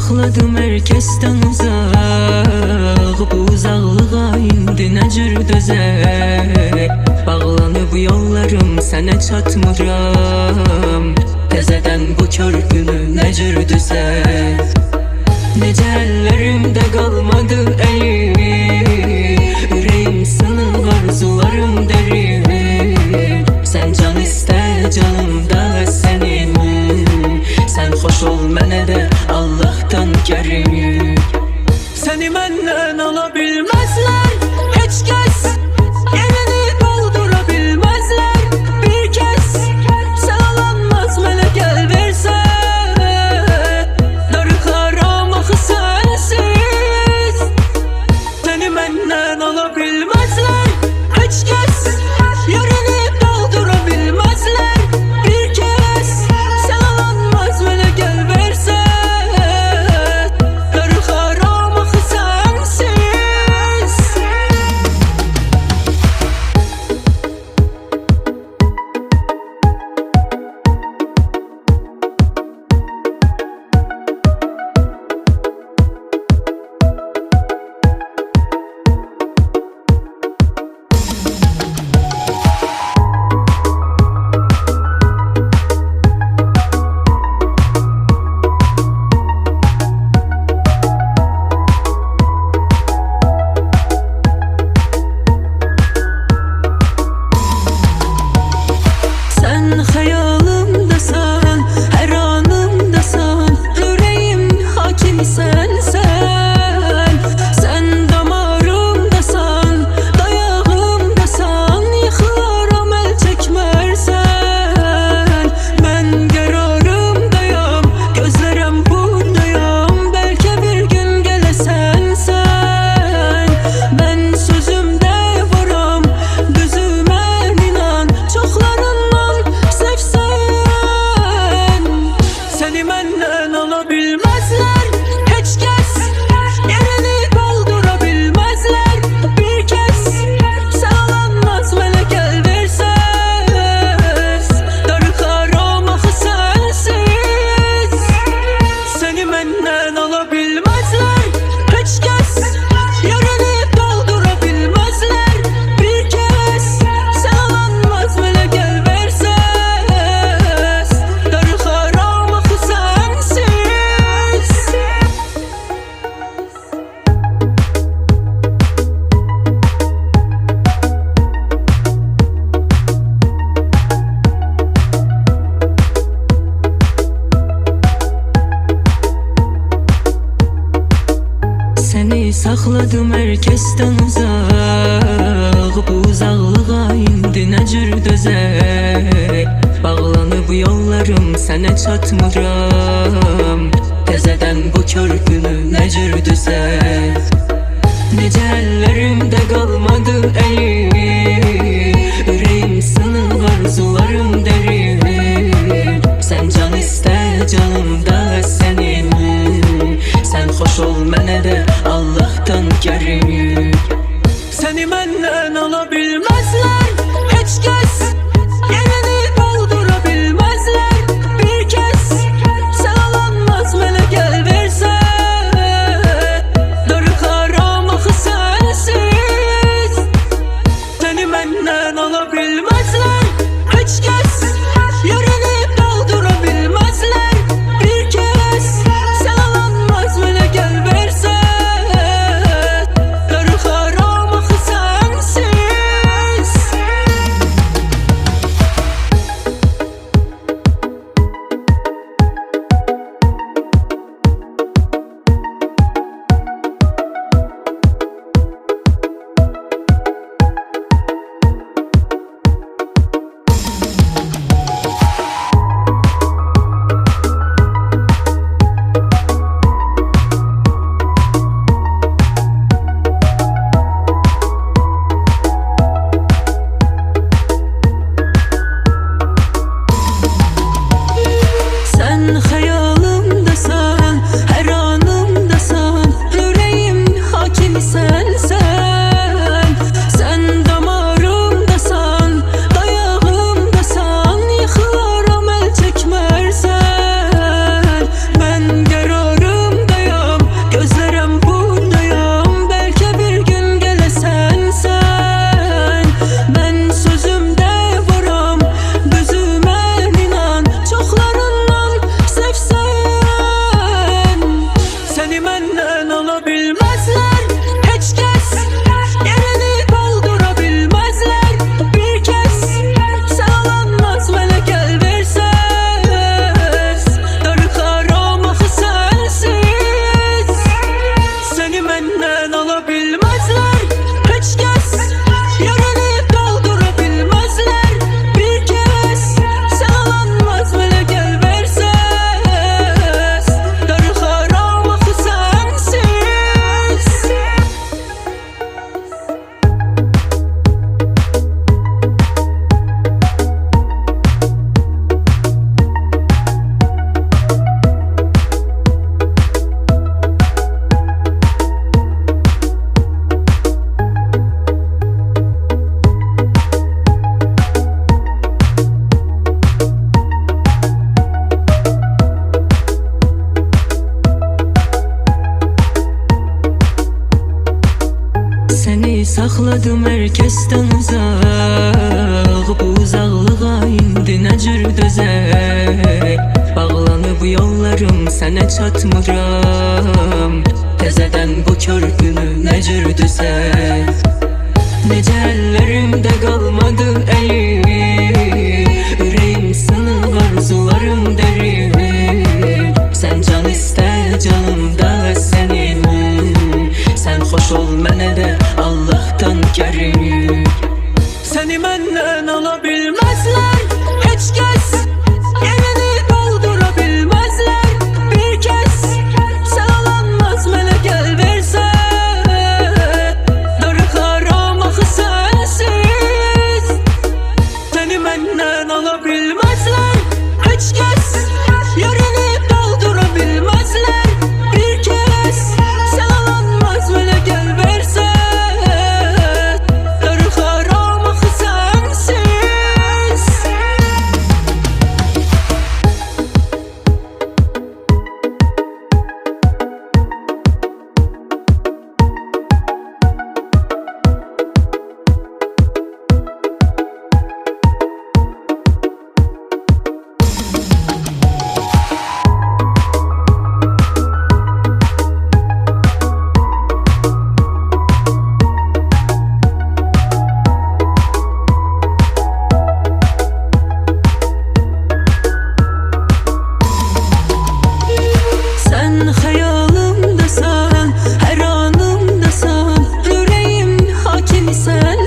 sakladım herkesten uzak. Bu uzaklığa indi ne cür dözek. Bağlanıb yollarım sənə çatmıram. Təzədən bu kör günü ne cür düzək. Necə əllərimdə qalmadı əlim. Ürəyim sınıq, arzularım dərin. Sən can istə canımda sənin. Sən xoş ol mənə də Allah'tan kərim. Səni məndən ala bilməzlər heç kəs. Yerini doldura bilməzlər bir kəs. Sən alanmaz mənə gəl versən. Darıxaram axı sənsiz. Səni məndən ala bilməzlər heç kəs. Yerini doldura bilməzlər bir kəs. Sən alanmaz mənə gəl versən. Darıxaram axı sənsiz. Sen hayalımdasan, her anımdasan. Yüreğim hakim sensen. Sen damarımdasan, dayağımdasan. Yıxılaram el çekmersen. Ben qərarımdayam, gözlərəm buradayam. Belki bir gün gəlesen sen. Ben sözümdə varam, gözümə inan. Çoxlarından sevsən. Səni məndən ala bilməzlər heç kəs. Yerini doldura bilməzlər bir kəs. Sən alanmaz mənə gəl versən. Darıxaram axı sənsiz. Səni məndən ala bilməzlər heç kəs. Yerini doldura bilməzlər bir kəs. Sən alanmaz mənə gəl versən. Darıxaram axı sənsiz. Səni saxladım herkesten uzak. Bu uzaklığa indi ne cür dözək. Bağlanıb yollarım sənə çatmıram. Təzədən bu kör günü ne cür düzək. Necə əllərimdə qalmadı əlim. Ürəyim sınıq, arzularım dərin. Sən can istə canımda sənin. Sən xoş ol mənə də Allah'tan kərim. Səni məndən ala bilməzlər heç kəs. Yerini doldura bilməzlər bir kəs. Sən alanmaz mənə gəl versən. Darıxaram axı sənsiz. Səni məndən ala bilməzlər heç kəs. saxladım herkesten uzaq. Bu uzaqlığa indi nə cür dözək? Bağlanıb yollarım, sənə çatmıram. Təzədən bu körpünü nə cür düzək? Necə əllərimdə qalmadı əlim, ürəyim sınıq, arzularım dərin. Sən can istə, canımda sənin. Sən xoş ol mənə də Allah'tan gərim. Səni məndən ala bilməzlər heç kəs, yerini doldura bilməzlər bir kəs. Sən alanmaz mənə gəl versən, darıxaram axı sənsiz. Səni məndən ala bilməzlər heç kəs, yerini doldura bilməzlər bir kəs. Sən alanmaz mənə gəl versən, darıxaram axı sənsiz. Sen hayalımdasan, her anımdasan, yüreğim hakim sensen.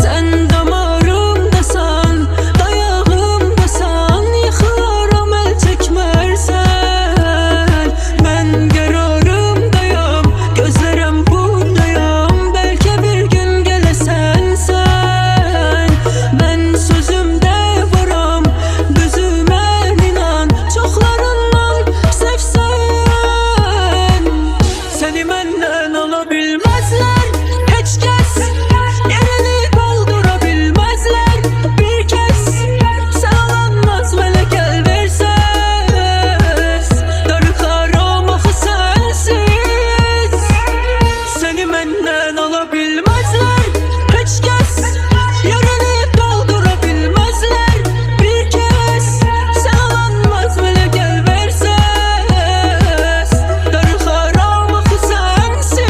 Sen damarımdasan, dayağımdasan, yıkılaram el çekmersen. Ben kararımdayam, gözlerim buradayam, belki bir gün gelesen sen. Ben sözümde varam, gözüme inan, çoklarından sevsen. Seni məndən ala bilməzlər heç kəs, yerini doldura bilməzlər bir kəs. Sən alanmaz mənə gəl versən, darıxaram axı sənsiz. Səni məndən ala bilməzlər heç kəs, yerini doldura bilməzlər bir kəs. Sən alanmaz mənə gəl versən, darıxaram axı sənsiz.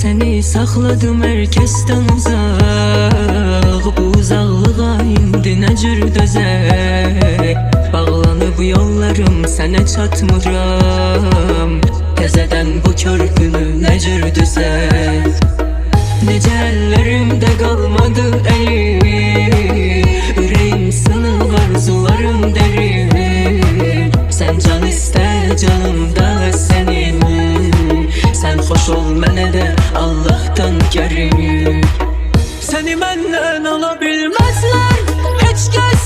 Səni saxladım herkesten uzaq. Bu uzaqlığa indi nə cür dözək? Bağlanıb yollarım, sənə çatmıram. Təzədən bu körpünü nə cür düzək? Necə əllərimdə qalmadı əlim, ürəyim sınıq, arzularım dərin. Sən can istə, canımda sənin. Sən xoş ol mənə də Allah'tan gərim. Səni məndən ala bilməzlər heç kəs,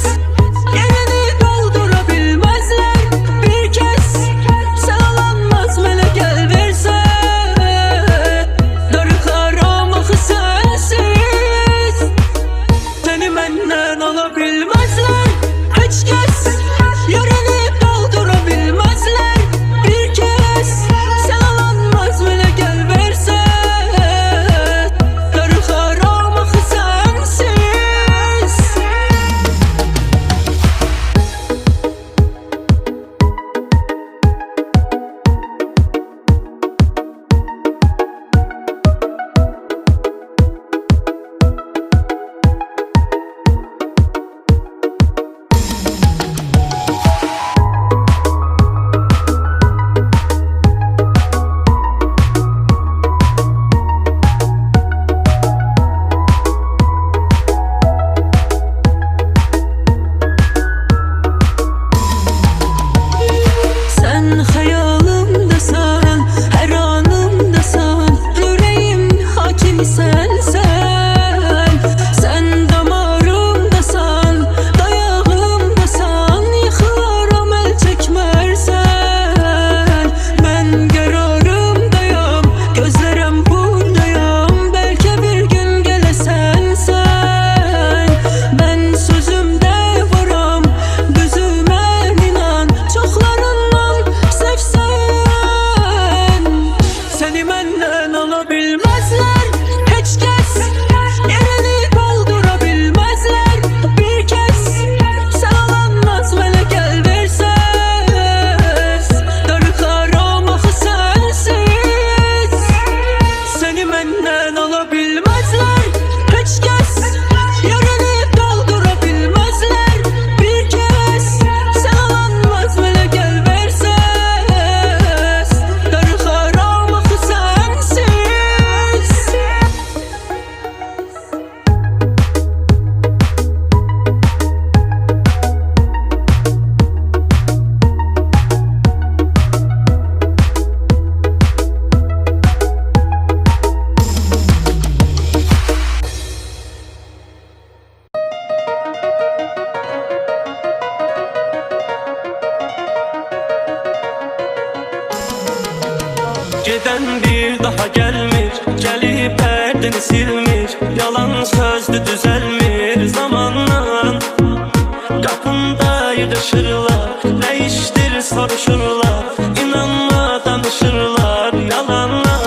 yerini doldura bilməzlər bir kəs. Sən alanmaz mənə gəl versən, darıxaram axı sənsiz. Səni məndən ala bilməzlər heç kəs, yerini doldura bilməzlər bir kəs. Sən alanmaz mənə gəl versən, darıxaram axı sənsiz. dərdini silmir, yalan sözdü düzəlmir zamanla. Qapında yığışırlar, dəyişdir soruşurlar, inanma danışırlar yalanla.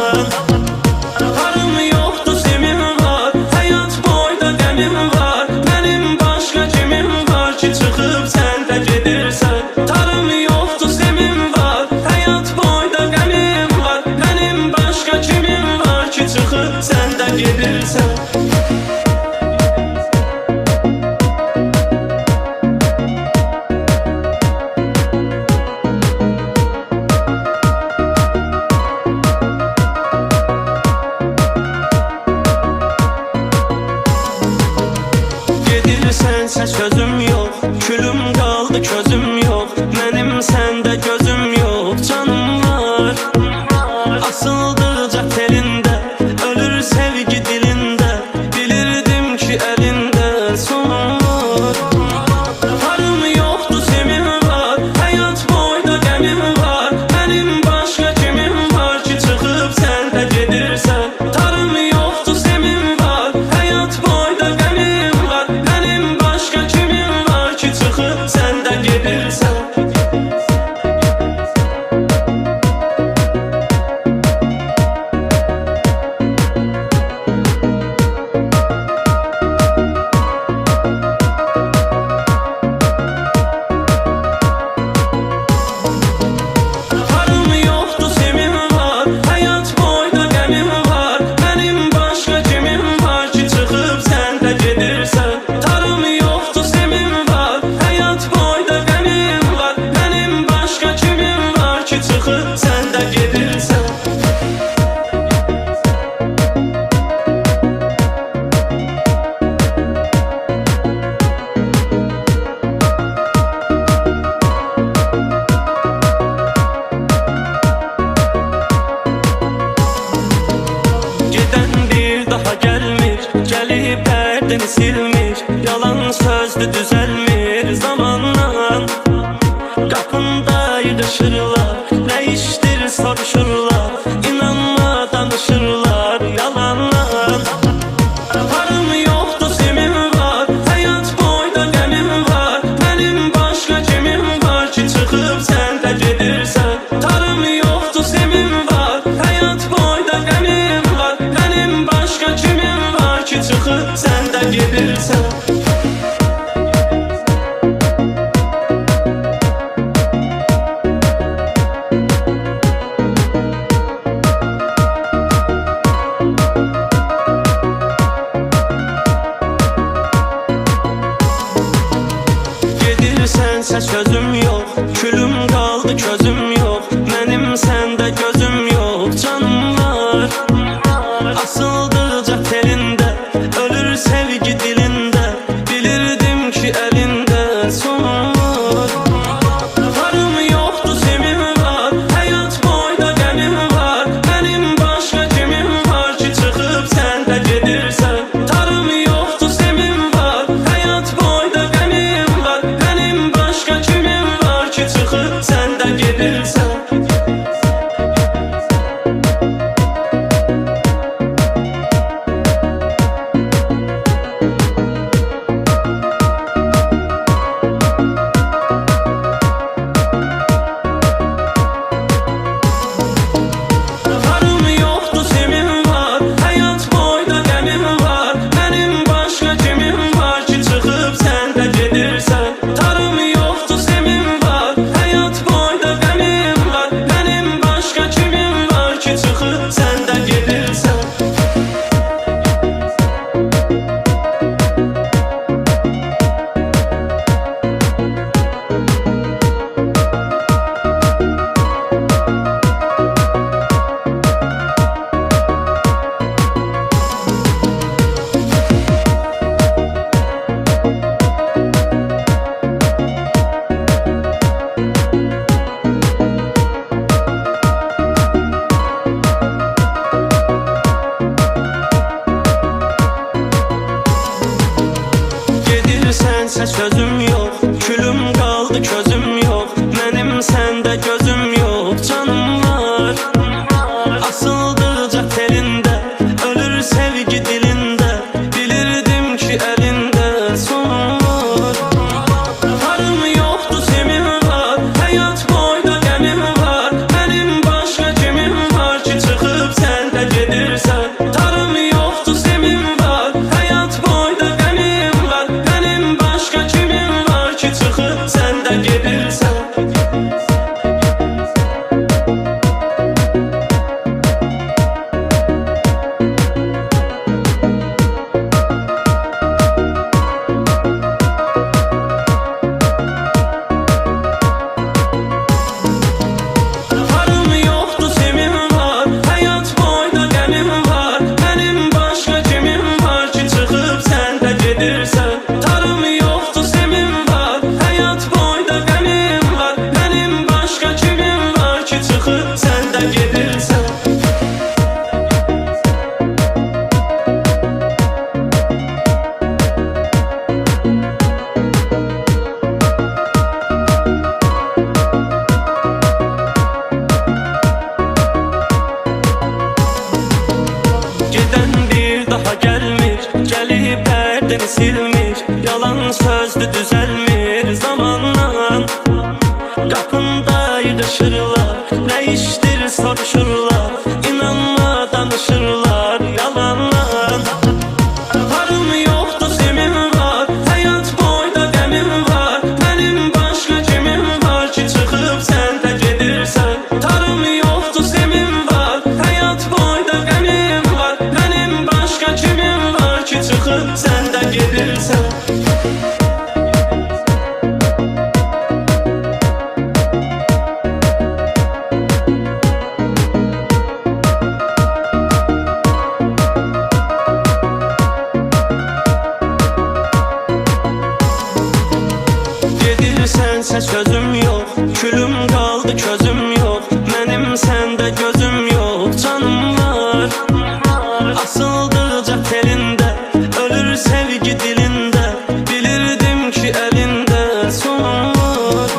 Tarım yoxdur zemin var, həyat boyda qəmim var, mənim başqa kimim var ki çıxıb sən də gedirsən. Tarım yoxdur zemin var, həyat boyda qəmim var, mənim başqa kimim var ki çıxıb sən də gedirsən. Sənsə sözüm yox, külüm qaldı közüm yox, mənim səndə gözüm yox, canım var. Asıldıqca telində, ölür sevgi dilində, bilirdim ki əlində son var. Tarım yoxdur zemin var, həyat boyda qəmim var, mənim başqa kimim var ki çıxıb sən də gedirsən. Tarım yoxdur zemin var, həyat boyda qəmim var, mənim başqa kimim var ki çıxıb sən də gedirsən. Tarım yoxdur zemin var, həyat boyda qəmim var, mənim başqa kimim var ki çıxıb sən də gedirsən. Tarım yoxdur zemin var, həyat boyda qəmim var, mənim başqa kimim var ki çıxıb sən də gedirsən. Gedən bir daha gəlmir, gəlib dərdini silmir, yalan sözdü düzəlmir zamanla. Qapında yığışırlar, dəyişdir soruşurlar, inanma danışırlar yalanla. Tarım yoxdur zemin var, həyat boyda qəmim var, mənim başqa kimim var ki çıxıb sən də gedirsən. Tarım yoxdur zemin var, həyat boyda qəmim var, mənim başqa kimim var ki çıxıb sən də gedirsən. Sənsə sözüm yox, külüm qaldı közüm yox, mənim səndə gözüm yox, canım var. Asıldıqca telində, ölür sevgi dilində, bilirdim ki əlində son var. Tarım yoxdur zemin var, həyat boyda qəmim var, mənim başqa kimim var ki çıxıb sən də gedirsən. Tarım yoxdur zemin var, həyat boyda qəmim var, mənim başqa kimim var ki çıxıb sən də gedirsən. Tarım yoxdur zemin var, həyat boyda qəmim var, mənim başqa kimim var ki çıxıb sən də gedirsən. Tarım yoxdur zemin var, həyat boyda qəmim var, mənim başqa kimim var ki çıxıb sən də gedirsən. Sənsə sözüm yox, külüm qaldı közüm yox, mənim səndə gözüm yox, canım var. Asıldıqca telində, ölür sevgi sonum var. Varım yoxdur semim var, həyat boyda qəmim var. Mənim başqa kimim var ki, çıxıb sən də gedirsən. Tarım yoxdur semim var, həyat boyda qəmim var. Mənim başqa kimim var ki, çıxıb sən də gedirsən. Tarım yoxdur semim var, həyat boyda qəmim var. Mənim başqa kimim var ki, çıxıb sən də gedirsən. Gedən bir daha gəlmir, gəlib dərdini silmir. Yalan sözdür düzəlmir zamanla. Qapında yığışırlar, nə işdir soruşurlar. İnanma danışırlar yalanla. Varım yoxdur semim var, həyat boyda qəmim var. Mənim başqa kimim var ki, çıxıb sən də gedirsən. Tarım yoxdur semim var, həyat boyda qəmim var. Mənim başqa kimim var ki, çıxıb sən də gedirsən. Sənsə sözüm yox, külüm qaldı közüm yox. Mənim səndə gözüm yox, canım var. Asıldıqca telində, ölür sevgi dilində. Bilirdim ki əlində sonum var.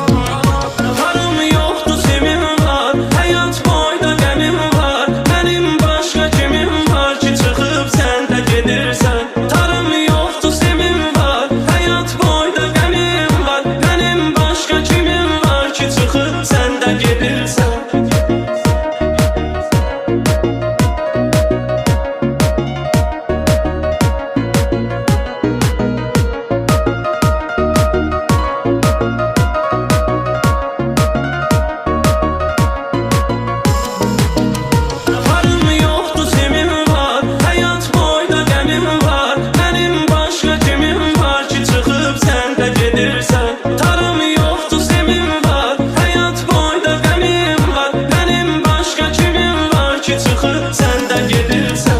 Varım yoxdur semim var, həyat boyda qəmim var. Mənim başqa kimim var ki, çıxıb sən də gedirsən. Tarım yoxdur semim var, həyat boyda qəmim var. Mənim başqa kimim var ki, çıxıb sən də gedirsən. Varım yoxdur semim var, həyat boyda qəmim var. Mənim başqa kimim var ki, çıxıb sən də gedirsən. Tarım yoxdur semim var, həyat boyda qəmim var. Mənim başqa kimim var ki, çıxıb sən də gedirsən.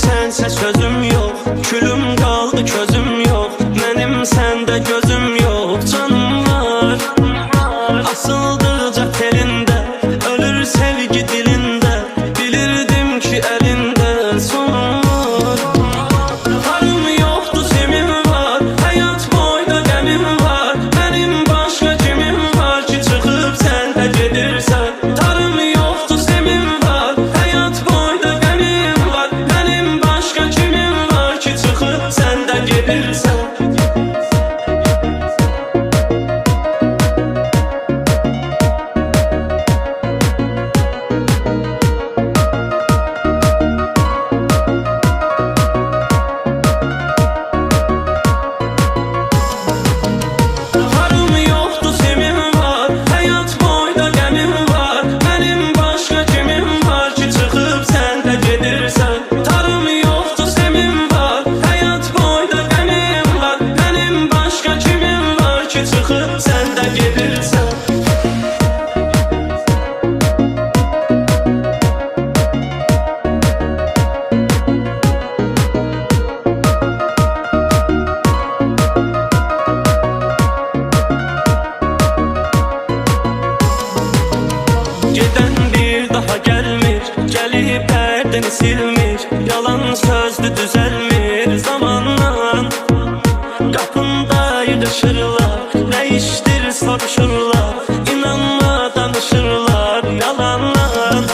Sənsə sözüm yox, külüm qaldı közüm yox. Mənim səndə gözüm yox, canım var. Asıldıqca telində, ölür sevgi dilində. Bilirdim ki əlində sonum var. Varım yoxdur semim var, həyat boyda qəmim var. Mənim başqa kimim var ki, çıxıb sən də gedirsən. Tarım yoxdur semim var, həyat boyda qəmim var. Mənim başqa kimim yalan sözdü düzelmir zamanla. Kapında yürüşürler, değiştir soruşurlar, inanma danışırlar yalanlar.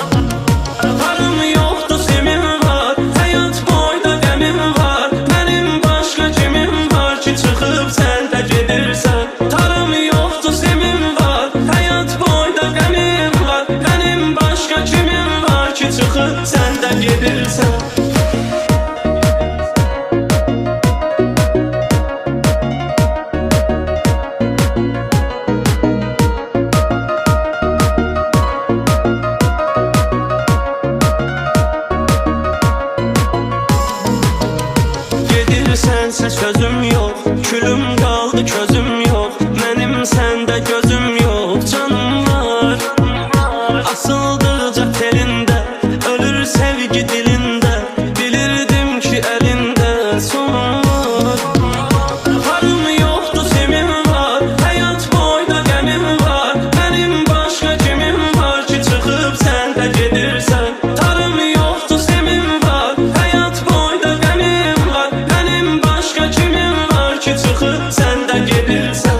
Varım yoktu semim var, hayat boyda qəmim var. Benim başka kimim var ki çıkıp sen de gedirsen. Tarım yoktu semim var, hayat boyda qəmim var. Benim başka kimim var ki çıkıp sen de gedirsen. Sense sözüm yok, külüm kaldı közüm yok. Benim sende gözüm yok, canım var. Asıldıcak telinde, ölür sevgi dilinde. Bilirdim ki elinde sonum var. Varım yoktu semim var, hayat boyda qəmim var. Benim başka kimim var ki çıkıp sen de gedirsen. Tarım yoktu semim var, hayat boyda qəmim var. Benim başka kimim var ki çıkıp sen de gedirsen.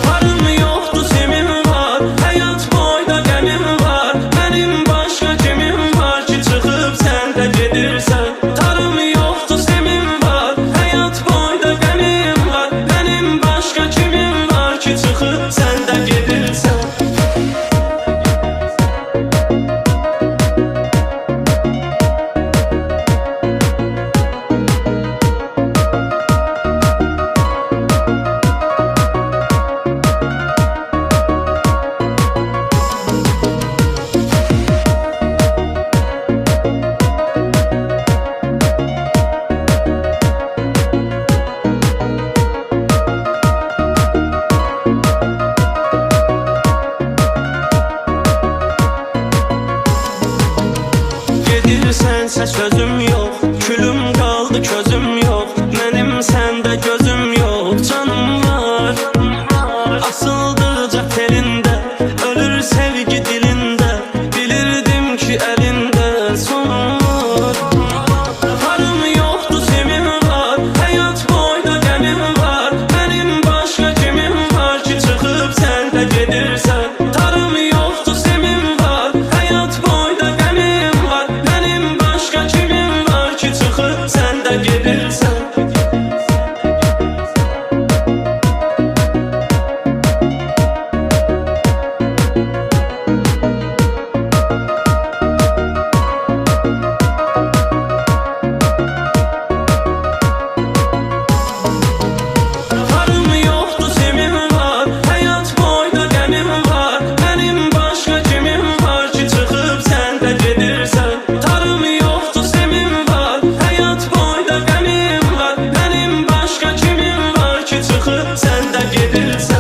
Varım yoktu semim var, hayat boyda qəmim var. Benim başka kimim var ki çıkıp sen de gedirsen. Tarım yoktu semim var, hayat boyda qəmim var. Benim başka kimim var ki çıkıp sen de gedirsen. Sense sözüm yok, külüm kaldı közüm yok. Benim sende gözüm yok, canım var. Asıldıcak telinde, ölür sevgi dilinde. Bilirdim ki elinde sonum var. Varım yoktu semim var, hayat boyda qəmim var. Benim başka kimim var ki çıkıp sen de gedirsen. Tarım yoktu semim var, hayat boyda qəmim var. Benim başka kimim var ki çıkıp sen de gedirsen. Varım yoktu semim var, hayat boyda qəmim var. Benim başka kimim var ki çıkıp sen de gedirsen. Tarım yoktu semim var, hayat boyda qəmim var. Benim başka kimim var ki çıkıp sen de gedirsen.